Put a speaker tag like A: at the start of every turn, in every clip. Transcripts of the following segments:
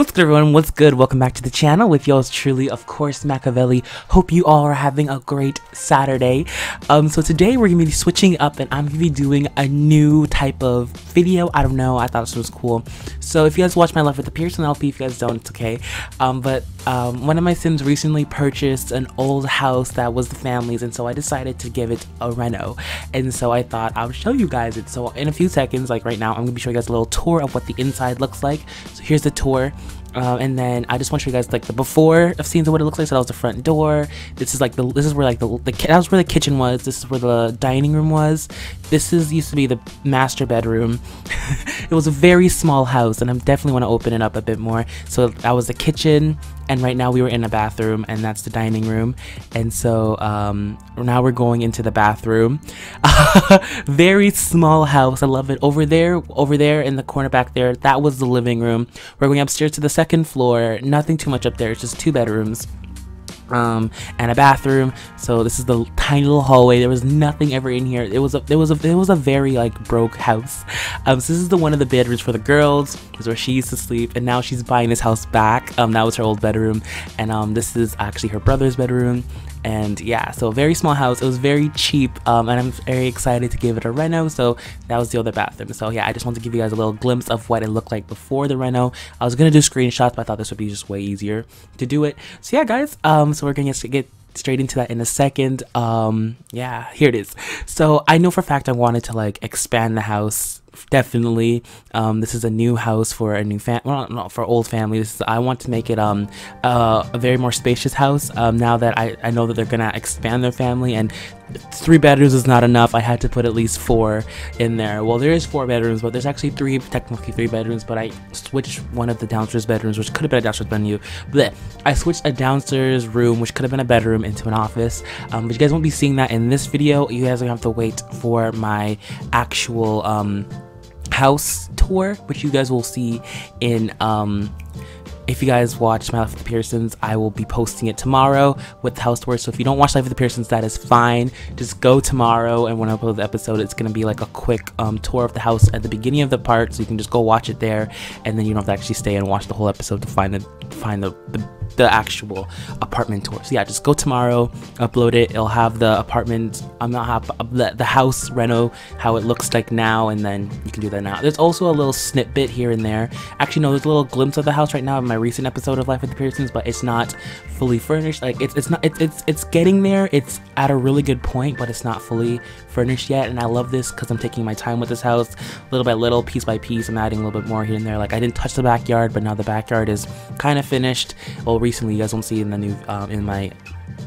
A: What's good, everyone? What's good? Welcome back to the channel with yours truly, of course, Makaveli. Hope you all are having a great Saturday. So today we're gonna be switching up, and I'm gonna be doing a new type of video. I don't know. I thought this was cool. So if you guys watch my Life with the Pearson LP, if you guys don't, it's okay. One of my sims recently purchased an old house that was the family's, and so I decided to give it a reno. And so I thought I would show you guys it. So in a few seconds, like right now, I'm gonna be showing you guys a little tour of what the inside looks like. So here's the tour. And then I just want to show you guys like the before of scenes of what it looks like. So that was the front door. This is like where like that was where the kitchen was. This is where the dining room was. This used to be the master bedroom. It was a very small house, and I definitely want to open it up a bit more. So that was the kitchen, and right now we were in a bathroom, and that's the dining room. And so now we're going into the bathroom. Very small house. I love it. Over there in the corner back there, that was the living room. We're going upstairs to the second floor. Nothing too much up there. It's just 2 bedrooms. And a bathroom. So this is the tiny little hallway. There was nothing ever in here. It was a very like broke house. So this is one of the bedrooms for the girls. This is where she used to sleep, and now she's buying this house back. That was her old bedroom, and this is actually her brother's bedroom. And yeah, so a very small house. It was very cheap, and I'm very excited to give it a reno. So that was the other bathroom. So yeah, I just wanted to give you guys a little glimpse of what it looked like before the reno. I was gonna do screenshots, but I thought this would be just way easier to do it. So yeah, guys, so we're gonna get straight into that in a second. Yeah, here it is. So I know for a fact I wanted to like expand the house. Definitely. This is a new house for a new well, not for old family. I want to make it a very more spacious house. Now that I know that they're gonna expand their family, and 3 bedrooms is not enough. I had to put at least 4 in there. Well, there is 4 bedrooms, but there's actually technically 3 bedrooms, but I switched one of the downstairs bedrooms, which could have been a downstairs menu. Blech. I switched a downstairs room, which could have been a bedroom, into an office. But you guys won't be seeing that in this video. You guys are gonna have to wait for my actual house tour, which you guys will see in if you guys watch My Life with the Pearsons, I will be posting it tomorrow with the house tour. So if you don't watch Life with the Pearsons, that is fine. Just go tomorrow, and when I upload the episode, it's going to be like a quick tour of the house at the beginning of the part, so you can just go watch it there, and then you don't have to actually stay and watch the whole episode to find the actual apartment tour. So yeah, just go tomorrow, upload it. It'll have the apartment, the house reno, how it looks like now, and then you can do that now. There's also a little snippet here and there. Actually, no, there's a little glimpse of the house right now in my recent episode of Life with the Pearsons, but it's not fully furnished. Like it's getting there. It's at a really good point, but it's not fully furnished yet. And I love this because I'm taking my time with this house, little by little, piece by piece. I'm adding a little bit more here and there. Like I didn't touch the backyard, but now the backyard is kind of finished. Well, recently, you guys won't see in the new in my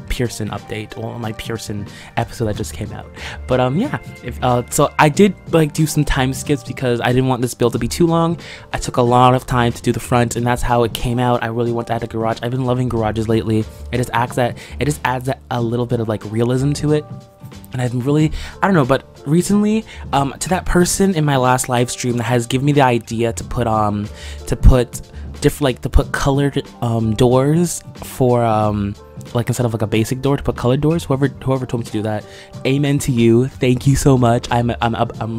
A: Pearson update, or my Pearson episode that just came out. But yeah, so I did like do some time skips because I didn't want this build to be too long. I took a lot of time to do the front, and that's how it came out. I really want to add a garage. I've been loving garages lately. It just adds a little bit of like realism to it. And I've really, I don't know, but recently, to that person in my last live stream that has given me the idea to put colored doors for like instead of like a basic door, to put colored doors. Whoever told me to do that, amen to you. Thank you so much. I'm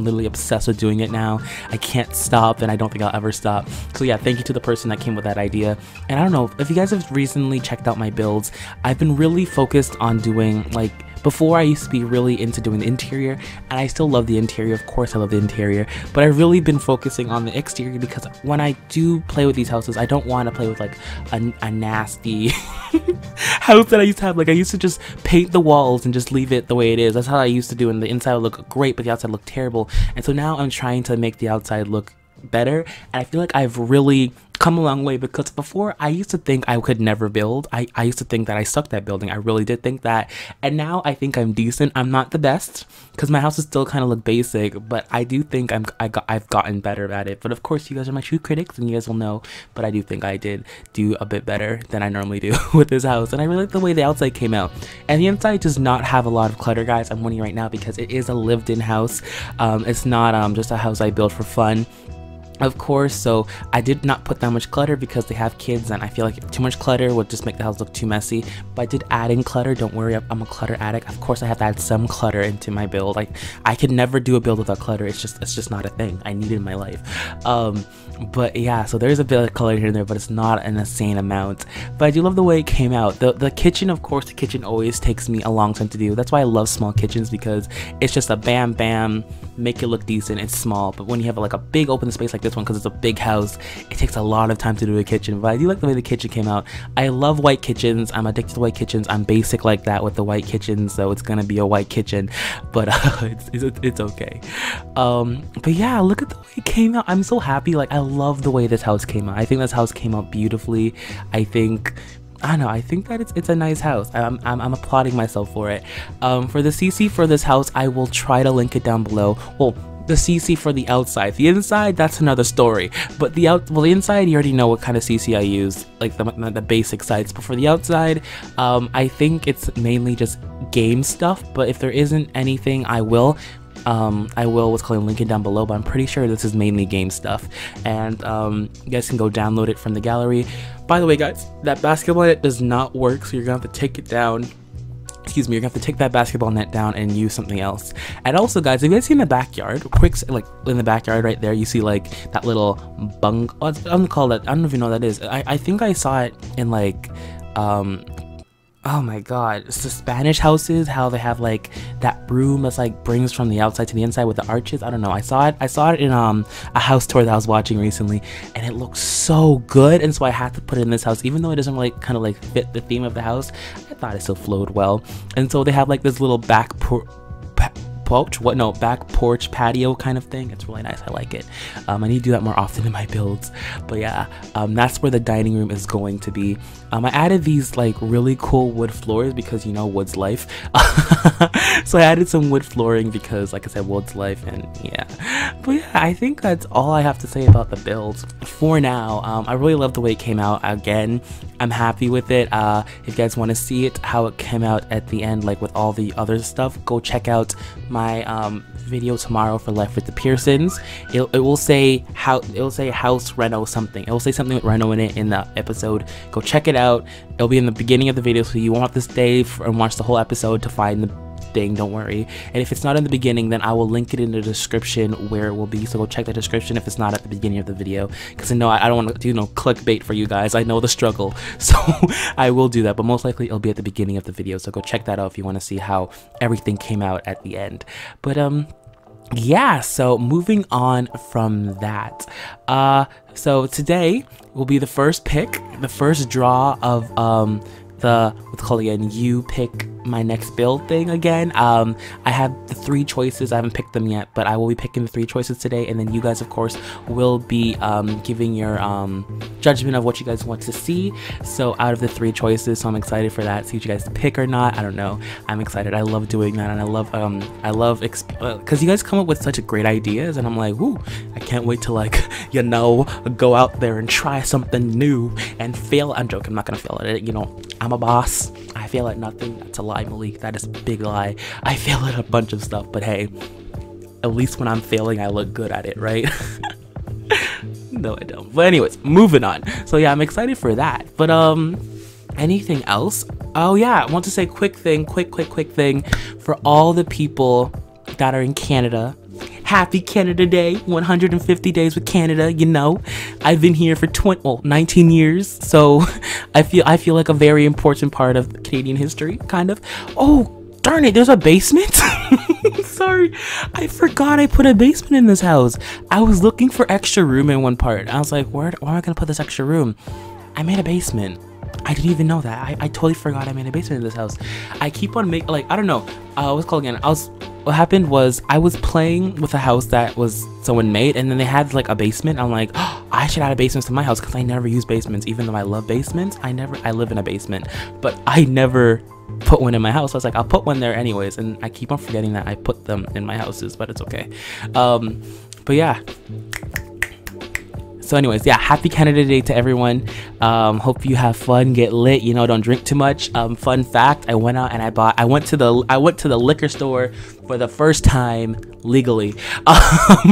A: literally obsessed with doing it now. I can't stop, and I don't think I'll ever stop. So yeah, thank you to the person that came with that idea. And I don't know if you guys have recently checked out my builds. I've been really focused on doing like, before I used to be really into doing the interior, and I still love the interior. Of course I love the interior, but I've really been focusing on the exterior because when I do play with these houses, I don't want to play with like a nasty house that I used to have. Like I used to just paint the walls and just leave it the way it is. That's how I used to do, and the inside would look great, but the outside looked terrible. And so now I'm trying to make the outside look better, and I feel like I've really come a long way, because before I used to think I could never build. I used to think that I sucked at building. I really did think that, and now I think I'm decent. I'm not the best because my houses still kind of look basic, but I do think I've gotten better at it. But of course, you guys are my true critics, and you guys will know. But I do think I did do a bit better than I normally do with this house, and I really like the way the outside came out. And the inside does not have a lot of clutter, guys. I'm warning you right now, because it is a lived-in house. It's not just a house I built for fun. of course. So I did not put that much clutter because they have kids, and I feel like too much clutter would just make the house look too messy. But I did add in clutter. Don't worry, I'm a clutter addict. Of course I have to add some clutter into my build. Like, I could never do a build without clutter. It's just not a thing I need in my life. But yeah, so there's a bit of color here and there, but it's not an insane amount. But I do love the way it came out. The kitchen, of course, the kitchen always takes me a long time to do. That's why I love small kitchens, because it's just a bam bam, make it look decent. It's small, but when you have like a big open space like this one, because it's a big house, it takes a lot of time to do a kitchen. But I do like the way the kitchen came out. I love white kitchens. I'm addicted to white kitchens. I'm basic like that with the white kitchen, so it's gonna be a white kitchen. But it's okay. But yeah, look at the way it came out. I'm so happy. Like, I love the way this house came out. I think this house came out beautifully. I don't know, I think that it's a nice house. I'm applauding myself for it. For the CC for this house, I will try to link it down below. Well, the CC for the outside. The inside, that's another story. But the inside, you already know what kind of CC I use, like the basic sites. But for the outside, I think it's mainly just game stuff. But if there isn't anything, I will what's called link it down below, but I'm pretty sure this is mainly game stuff. And you guys can go download it from the gallery. By the way, guys, that basketball net does not work, so you're gonna have to take it down. Excuse me, you're gonna have to take that basketball net down and use something else. And also, guys, if you guys see in the backyard, like in the backyard right there, you see like that little I'm gonna call that, I don't even know what that is. I think I saw it in like oh my god, it's the Spanish houses, how they have like that broom that's like brings from the outside to the inside with the arches. I don't know, I saw it in a house tour that I was watching recently, and it looks so good, and so I had to put it in this house. Even though it doesn't really kind of like fit the theme of the house, I thought it still flowed well. And so they have like this little back porch patio kind of thing. It's really nice. I like it. I need to do that more often in my builds. But yeah, that's where the dining room is going to be. I added these like really cool wood floors because, you know, wood's life. So I added some wood flooring because, like I said, wood's life. And yeah, but yeah, I think that's all I have to say about the build for now. I really love the way it came out. Again, I'm happy with it. If you guys want to see it, how it came out at the end, like with all the other stuff, go check out my video tomorrow for Life with the Pearsons. It will say house Reno something. It will say something with Reno in it in the episode. Go check it out. It'll be in the beginning of the video, so you won't have to stay and watch the whole episode to find the thing. Don't worry. And if it's not in the beginning, then I will link it in the description where it will be. So go check the description if it's not at the beginning of the video, because I know I don't want to do clickbait for you guys. I know the struggle, so I will do that. But most likely it'll be at the beginning of the video. So go check that out if you want to see how everything came out at the end. But yeah, so moving on from that, so today will be the first pick, the first draw of what's called again, you pick my next build thing again. I have the 3 choices. I haven't picked them yet, but I will be picking the 3 choices today, and then you guys of course will be giving your judgment of what you guys want to see. So out of the 3 choices, so I'm excited for that, see what you guys pick or not. I don't know, I'm excited. I love doing that, and I love because you guys come up with such great ideas, and I'm like, ooh, I can't wait to, like, you know, go out there and try something new and fail. I'm joking, I'm not gonna fail at it, you know, I'm a boss. I fail at nothing. That's a lie, Malik. That is a big lie. I fail at a bunch of stuff, but hey, at least when I'm failing, I look good at it, right? No, I don't. But anyways, moving on. So yeah, I'm excited for that. But anything else? Oh yeah, I want to say quick thing for all the people that are in Canada. Happy Canada Day, 150 days with Canada, you know. I've been here for 19 years, so I feel like a very important part of Canadian history, kind of. Oh, darn it, there's a basement? Sorry, I forgot I put a basement in this house. I was looking for extra room in one part. I was like, why am I gonna put this extra room? I made a basement. I didn't even know that. I totally forgot I made a basement in this house. I keep on making, like, I don't know, what's called again? What happened was I was playing with a house that was someone made, and then they had like a basement. I'm like, oh, I should add a basement to my house, because I never use basements. Even though I love basements, I live in a basement, but I never put one in my house. I was like, I'll put one there anyways, and I keep on forgetting that I put them in my houses, but it's okay. But yeah, So anyways, yeah, happy Canada Day to everyone. Hope you have fun, get lit, you know, don't drink too much. Fun fact, I went out and I went to the liquor store for the first time legally.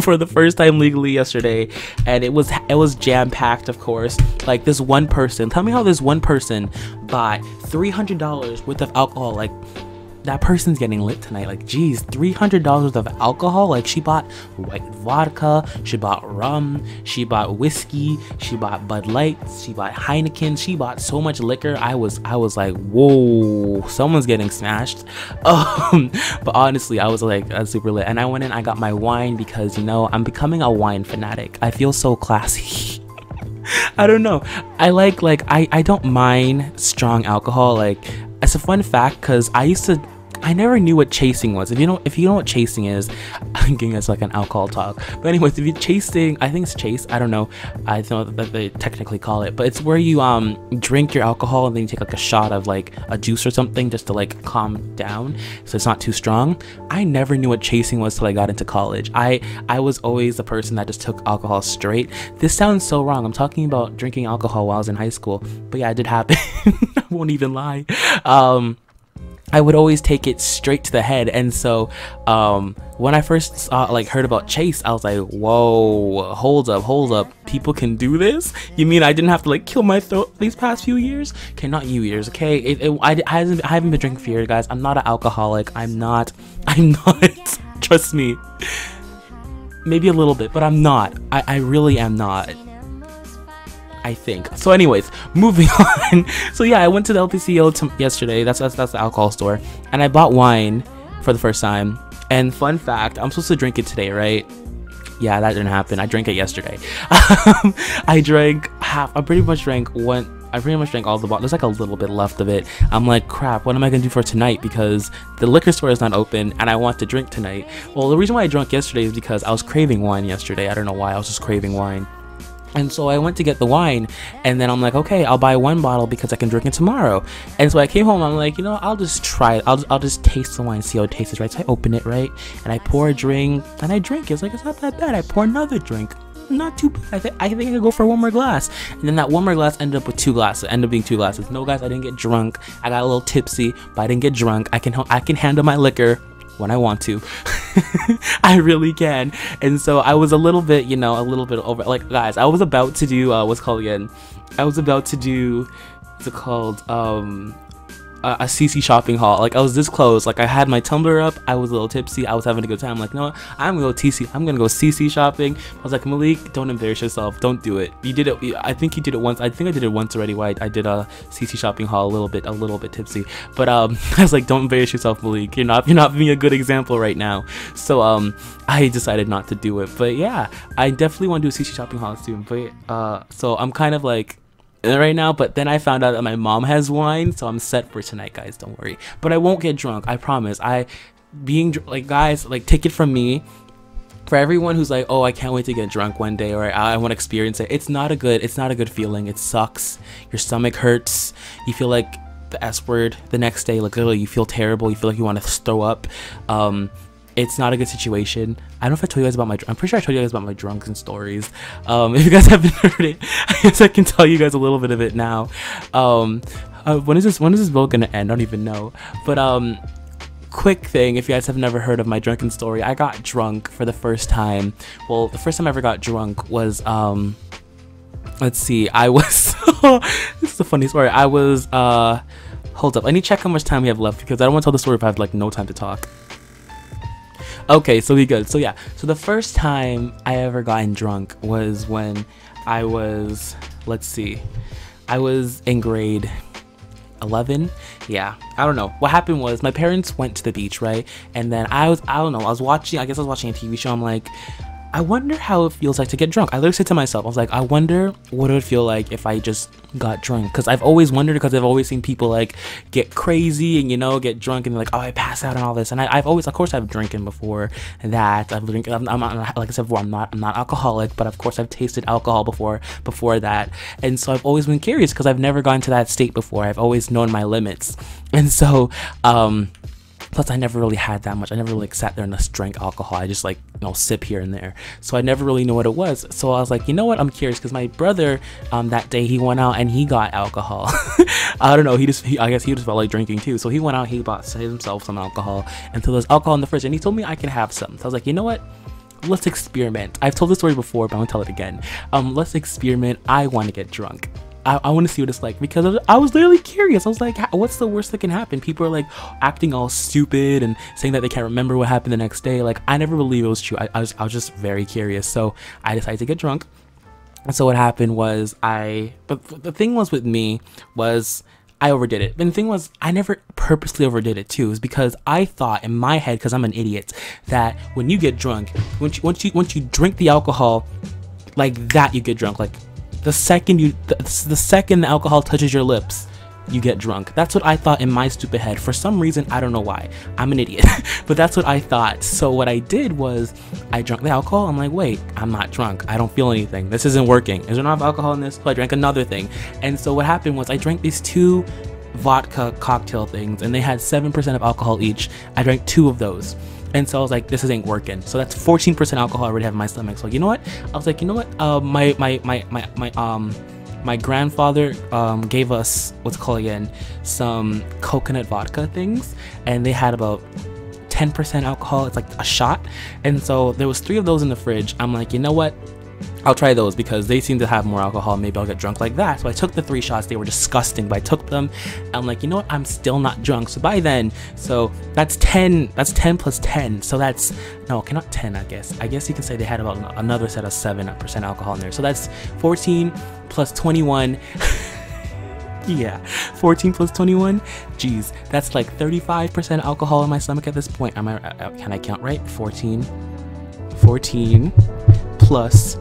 A: For the first time legally yesterday, and it was jam-packed, of course. Like, this one person, tell me how this one person bought $300 worth of alcohol. Like, that person's getting lit tonight. Like, geez, $300 worth of alcohol. Like, she bought white vodka, she bought rum, she bought whiskey, she bought Bud Light, she bought Heineken, she bought so much liquor. I was like, whoa, someone's getting smashed. But honestly, I was like, that's super lit. And I went in, I got my wine because, you know, I'm becoming a wine fanatic. I feel so classy. I don't know. I don't mind strong alcohol. Like, it's a fun fact because I never knew what chasing was. If you know what chasing is, I'm thinking it's like an alcohol talk. But anyways, if you're chasing, I think it's chase. I don't know. I don't know that they technically call it, but it's where you drink your alcohol and then you take like a shot of like a juice or something just to like calm down so it's not too strong. I never knew what chasing was till I got into college. I was always the person that just took alcohol straight. This sounds so wrong. I'm talking about drinking alcohol while I was in high school, but yeah, it did happen. I won't even lie. I would always take it straight to the head, and so when I first heard about chase, I was like, whoa, hold up, people can do this? You mean I didn't have to like kill my throat these past few years? Okay, not you years, okay? I haven't been drinking for years, guys. I'm not an alcoholic. I'm not trust me, maybe a little bit, but I'm not. I really am not, I think. So anyways, moving on. So yeah, I went to the LPCO yesterday. That's the alcohol store, and I bought wine for the first time. And fun fact, I'm supposed to drink it today, right? Yeah, that didn't happen. I drank it yesterday. I drank half. I pretty much drank all the bottle. There's like a little bit left of it. I'm like, crap, what am I gonna do for tonight? Because the liquor store is not open and I want to drink tonight. Well, the reason why I drank yesterday is because I was craving wine yesterday. I don't know why, I was just craving wine. And so I went to get the wine, and then I'm like, okay, I'll buy one bottle because I can drink it tomorrow. And so I came home, I'm like, you know, I'll just try it. I'll just taste the wine, see how it tastes, right? So I open it, right? And I pour a drink, and I drink it. It's like, it's not that bad. I pour another drink. Not too bad. I think I could go for one more glass. And then that one more glass ended up with 2 glasses. Ended up being 2 glasses. No, guys, I didn't get drunk. I got a little tipsy, but I didn't get drunk. I can handle my liquor when I want to. I really can. And so I was a little bit, you know, over, like, guys, I was about to do what's called again, I was about to do, what's it called, a CC shopping haul. Like, I was this close. Like, I had my tumbler up, I was a little tipsy, I was having a good time. I'm like, no, I'm gonna go CC shopping. I was like, Malik, don't embarrass yourself, don't do it. You did it. I think you did it once. I think I did it once already, where I did a CC shopping haul a little bit tipsy. But I was like, don't embarrass yourself, Malik, you're not being a good example right now. So I decided not to do it. But yeah, I definitely want to do a CC shopping haul soon. But so I'm kind of like right now, but then I found out that my mom has wine, so I'm set for tonight, guys, don't worry. But I won't get drunk, I promise. Like, guys, like, take it from me, for everyone who's like, oh, I can't wait to get drunk one day, or I want to experience it, it's not a good feeling. It sucks. Your stomach hurts, you feel like the S word the next day. Like, literally, you feel terrible, you feel like you want to throw up. It's not a good situation. I don't know if I told you guys about I'm pretty sure I told you guys about my drunken stories. If you guys haven't heard it, I guess I can tell you guys a little bit of it now. When is this vlog gonna end? I don't even know. But quick thing, if you guys have never heard of my drunken story, I got drunk for the first time. Well, the first time I ever got drunk was let's see, I was this is a funny story. I was hold up, I need to check how much time we have left because I don't want to tell the story if I have like no time to talk. Okay, so we good. So yeah, so the first time I ever gotten drunk was when I was, let's see, I was in grade 11. Yeah, I don't know what happened was my parents went to the beach, right? And then I was watching a TV show. I'm like, I wonder how it feels like to get drunk. I literally said to myself, I was like, I wonder what it would feel like if I just got drunk. Because I've always wondered, because I've always seen people like get crazy and, you know, get drunk and they're like, oh, I pass out and all this. And I've always, of course, I've drinking before that. I'm not, like I said before, I'm not alcoholic, but of course I've tasted alcohol before that. And so I've always been curious because I've never gotten to that state before. I've always known my limits. And so, Plus, I never really had that much. I never really like, sat there and just drank alcohol. I just like, you know, sip here and there. So I never really knew what it was. So I was like, you know what? I'm curious because my brother that day he went out and he got alcohol. I don't know. I guess he just felt like drinking too. So he went out. He bought himself some alcohol. And so there's alcohol in the fridge. And he told me I can have some. So I was like, you know what? Let's experiment. I've told this story before, but I'm gonna tell it again. Let's experiment. I want to get drunk. I want to see what it's like because I was literally curious. I was like, what's the worst that can happen? People are like acting all stupid and saying that they can't remember what happened the next day. Like, I never believed it was true. I was just very curious. So I decided to get drunk. And so what happened was but the thing was with me was I overdid it. And the thing was, I never purposely overdid it too. Is because I thought in my head, because I'm an idiot, that when you get drunk, once you drink the alcohol, like that, you get drunk. Like the second the alcohol touches your lips, you get drunk. That's what I thought in my stupid head. For some reason, I don't know why. I'm an idiot, but that's what I thought. So what I did was I drank the alcohol. I'm like, wait, I'm not drunk. I don't feel anything. This isn't working. Is there enough alcohol in this? So I drank another thing. And so what happened was I drank these 2 vodka cocktail things and they had 7% of alcohol each. I drank 2 of those. And so I was like, this ain't working. So that's 14% alcohol I already have in my stomach. So you know what? I was like, you know what? My grandfather gave us, what's it called again? Some coconut vodka things. And they had about 10% alcohol. It's like a shot. And so there was 3 of those in the fridge. I'm like, you know what? I'll try those because they seem to have more alcohol. Maybe I'll get drunk like that. So I took the 3 shots. They were disgusting, but I took them. I'm like, you know what? I'm still not drunk. So by then, so that's 10. That's 10 plus 10. So that's, no, okay, not 10, I guess. I guess you can say they had about another set of 7% alcohol in there. So that's 14 plus 21. Yeah, 14 plus 21. Jeez, that's like 35% alcohol in my stomach at this point. Can I count right? 14 plus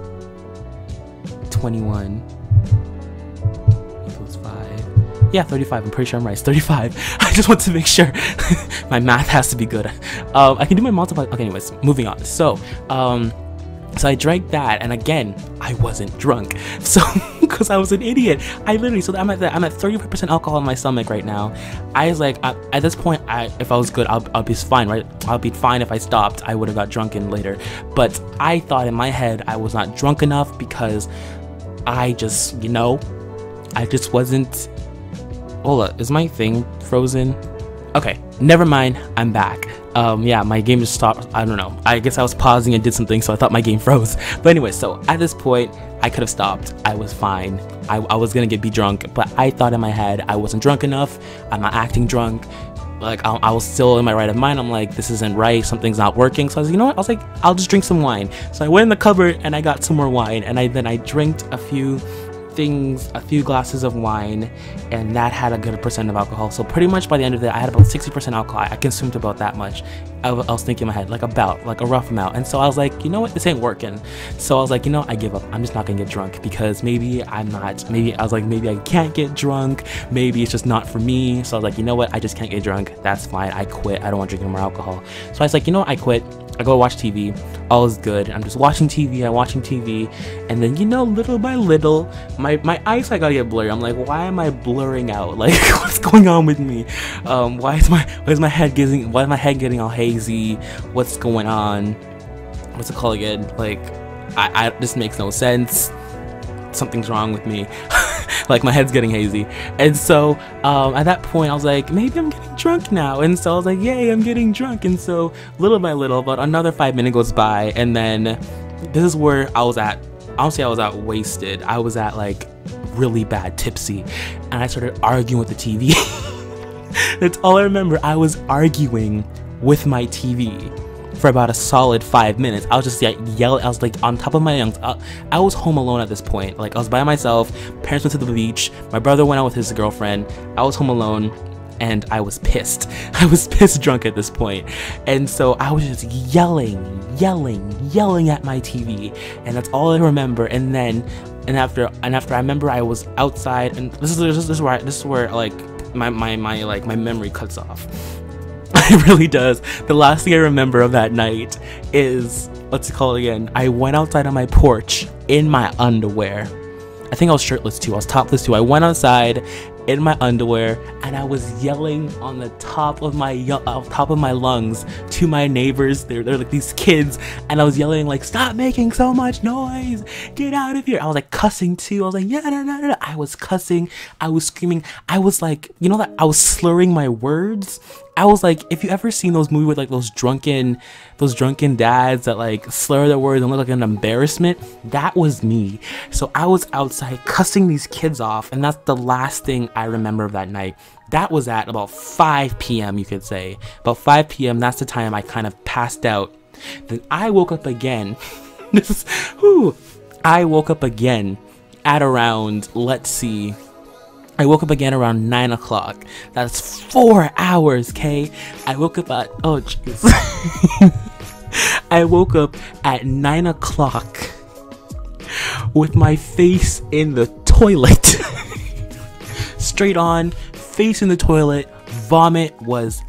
A: 21 equals 5. Yeah, 35. I'm pretty sure I'm right. It's 35. I just want to make sure. My math has to be good. I can do my multiply. Okay, anyways, moving on. So I drank that, and again, I wasn't drunk. So, because I was an idiot, I literally. So I'm at 35% alcohol in my stomach right now. I was like, at this point, if I was good, I'll be fine, right? I'll be fine if I stopped. I would have got drunken later. But I thought in my head I was not drunk enough because I just, you know, I just wasn't. Hold up, is my thing frozen? Okay, never mind, I'm back. Yeah, my game just stopped. I don't know. I guess I was pausing and did something, so I thought my game froze. But anyway, so at this point, I could have stopped. I was fine. I was gonna be drunk, but I thought in my head I wasn't drunk enough. I'm not acting drunk. Like, I was still in my right of mind. I'm like, this isn't right. Something's not working. So I was like, you know what? I was like, I'll just drink some wine. So I went in the cupboard and I got some more wine. And then I drank a few glasses of wine, and that had a good percent of alcohol. So pretty much by the end of it, I had about 60% alcohol. I consumed about that much. I was thinking in my head, like a rough amount. And so I was like, you know what, this ain't working. So I was like, you know, I give up. I'm just not gonna get drunk because maybe I can't get drunk. Maybe it's just not for me. So I was like, you know what, I just can't get drunk. That's fine. I quit. I don't want to drink any more alcohol. So I was like, you know what, I quit. I go watch TV. All is good. I'm just watching TV. I'm watching TV, and then, you know, little by little, my eyesight got to get blurry. I'm like, why am I blurring out? Like, what's going on with me? Why is my head getting all hazy? What's going on? What's it called again? Like, this makes no sense. Something's wrong with me. Like, my head's getting hazy. And so at that point I was like, maybe I'm getting drunk now. And so I was like, yay, I'm getting drunk. And so little by little, about another 5 minutes goes by, and then this is where I was at. I don't say I was at wasted. I was at like really bad tipsy, and I started arguing with the TV. That's all I remember. I was arguing with my TV for about a solid 5 minutes. I was just yelling. I was like on top of my lungs. I was home alone at this point. Like, I was by myself. Parents went to the beach. My brother went out with his girlfriend. I was home alone, and I was pissed. I was pissed drunk at this point. And so I was just yelling at my TV, and that's all I remember. And after I remember I was outside, and this is where like my memory cuts off. It really does. The last thing I remember of that night is, what's it called again? I went outside on my porch in my underwear. I think I was shirtless too. I was topless too. I went outside in my underwear, and I was yelling on the top of my lungs to my neighbors. They're like these kids, and I was yelling like, "Stop making so much noise! Get out of here!" I was like cussing too. I was like, "Yeah, no." I was cussing. I was screaming. I was like, you know that I was slurring my words. I was like, if you ever seen those movies with like those drunken dads that like slur their words and look like an embarrassment, that was me. So I was outside cussing these kids off, and that's the last thing I remember of that night. That was at about 5 p.m. you could say. About 5 p.m. that's the time I kind of passed out. Then I woke up again. I woke up again at around, let's see, I woke up again around 9 o'clock. That's 4 hours, okay? I woke up at, oh jeez. I woke up at 9 o'clock with my face in the toilet. Straight on, face in the toilet. Vomit was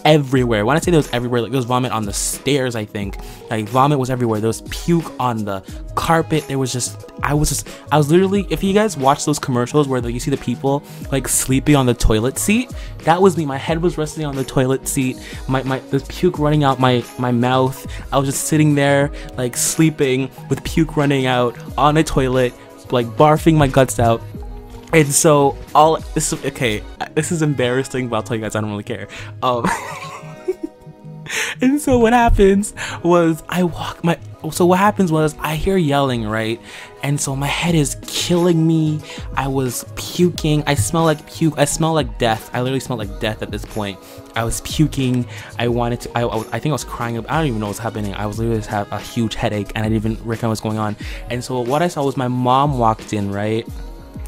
A: everywhere. When I say there was everywhere, like there was vomit on the stairs, I think. Like vomit was everywhere. There was puke on the carpet. There was just, I was literally, if you guys watch those commercials where like, you see the people like sleeping on the toilet seat, that was me. My head was resting on the toilet seat. There's puke running out my mouth. I was just sitting there like sleeping with puke running out on a toilet, like barfing my guts out. And so this is embarrassing, but I'll tell you guys I don't really care. And so what happens was I hear yelling, right? And so my head is killing me. I was puking. I smell like puke. I smell like death. I literally smell like death at this point. I was puking. I think I was crying. I don't even know what's happening. I was literally just have a huge headache, and I didn't even recognize what's going on. And so what I saw was my mom walked in, right?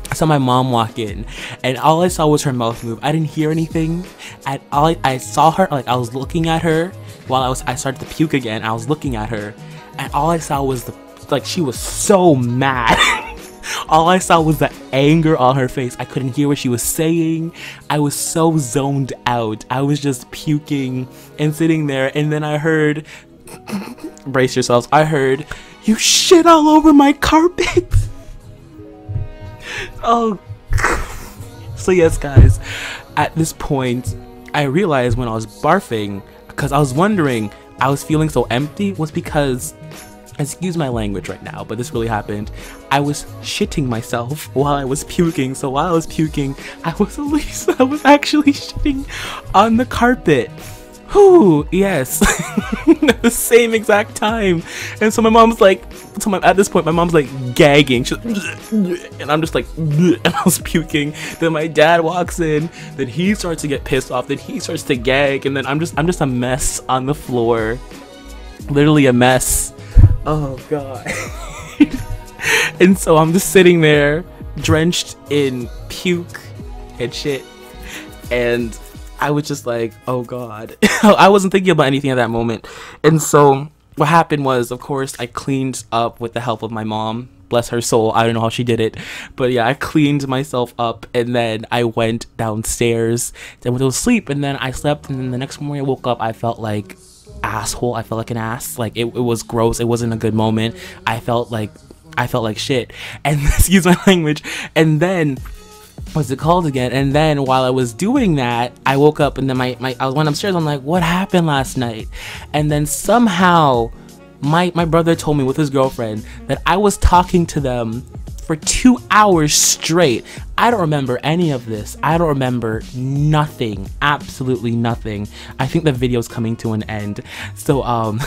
A: I saw my mom walk in, and all I saw was her mouth move. I didn't hear anything. I saw her, like I was looking at her while I started to puke again. I was looking at her, and all I saw was she was so mad. All I saw was the anger on her face. I couldn't hear what she was saying. I was so zoned out. I was just puking and sitting there, and then I heard, brace yourselves, I heard, "You shit all over my carpet." Oh, so yes guys, at this point I realized when I was barfing, because I was wondering, I was feeling so empty, was because, excuse my language right now, but this really happened, I was shitting myself while I was puking. So while I was puking, I was actually shitting on the carpet. Whew, yes. At the same exact time. And so my mom's like, at this point my mom's like gagging. She's like, and I'm just like, and I was puking. Then my dad walks in, then he starts to get pissed off, then he starts to gag, and then I'm just a mess on the floor. Literally a mess. Oh god. And so I'm just sitting there drenched in puke and shit, and I was just like, oh god. I wasn't thinking about anything at that moment. And so what happened was, of course, I cleaned up with the help of my mom. Bless her soul. I don't know how she did it. But yeah, I cleaned myself up, and then I went downstairs and went to sleep, and then I slept, and then the next morning I woke up, I felt like asshole. I felt like an ass. Like it was gross. It wasn't a good moment. I felt like shit. And excuse my language. And then what's it called again? And then while I was doing that, I woke up, and then I went upstairs. I'm like, what happened last night? And then somehow my brother told me with his girlfriend that I was talking to them for 2 hours straight. I don't remember any of this. I don't remember nothing. Absolutely nothing. I think the video's coming to an end. So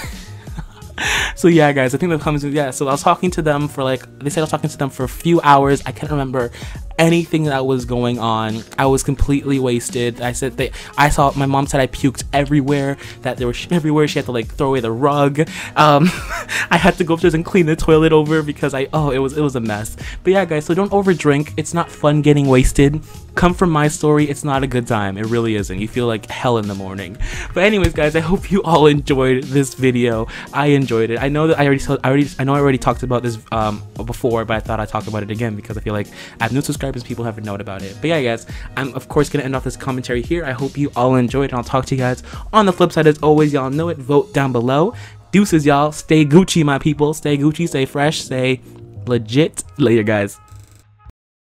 A: so yeah guys, I think that comes, yeah, so I was talking to them for they said I was talking to them for a few hours. I can't remember anything that was going on. I was completely wasted. I saw my mom said I puked everywhere, that there was shit everywhere. She had to throw away the rug. I had to go upstairs and clean the toilet over because it was a mess. But yeah guys, so don't overdrink. It's not fun getting wasted. Come from my story, it's not a good time. It really isn't. You feel like hell in the morning. But anyways guys, I hope you all enjoyed this video. I enjoyed it. I know that I already talked about this before, but I thought I'd talk about it again because I feel like I have new subscribers, people haven't known about it. But yeah guys, I'm of course gonna end off this commentary here. I hope you all enjoyed, and I'll talk to you guys on the flip side. As always, y'all know it, vote down below. Deuces y'all, stay Gucci my people, stay Gucci, stay fresh, stay legit. Later guys.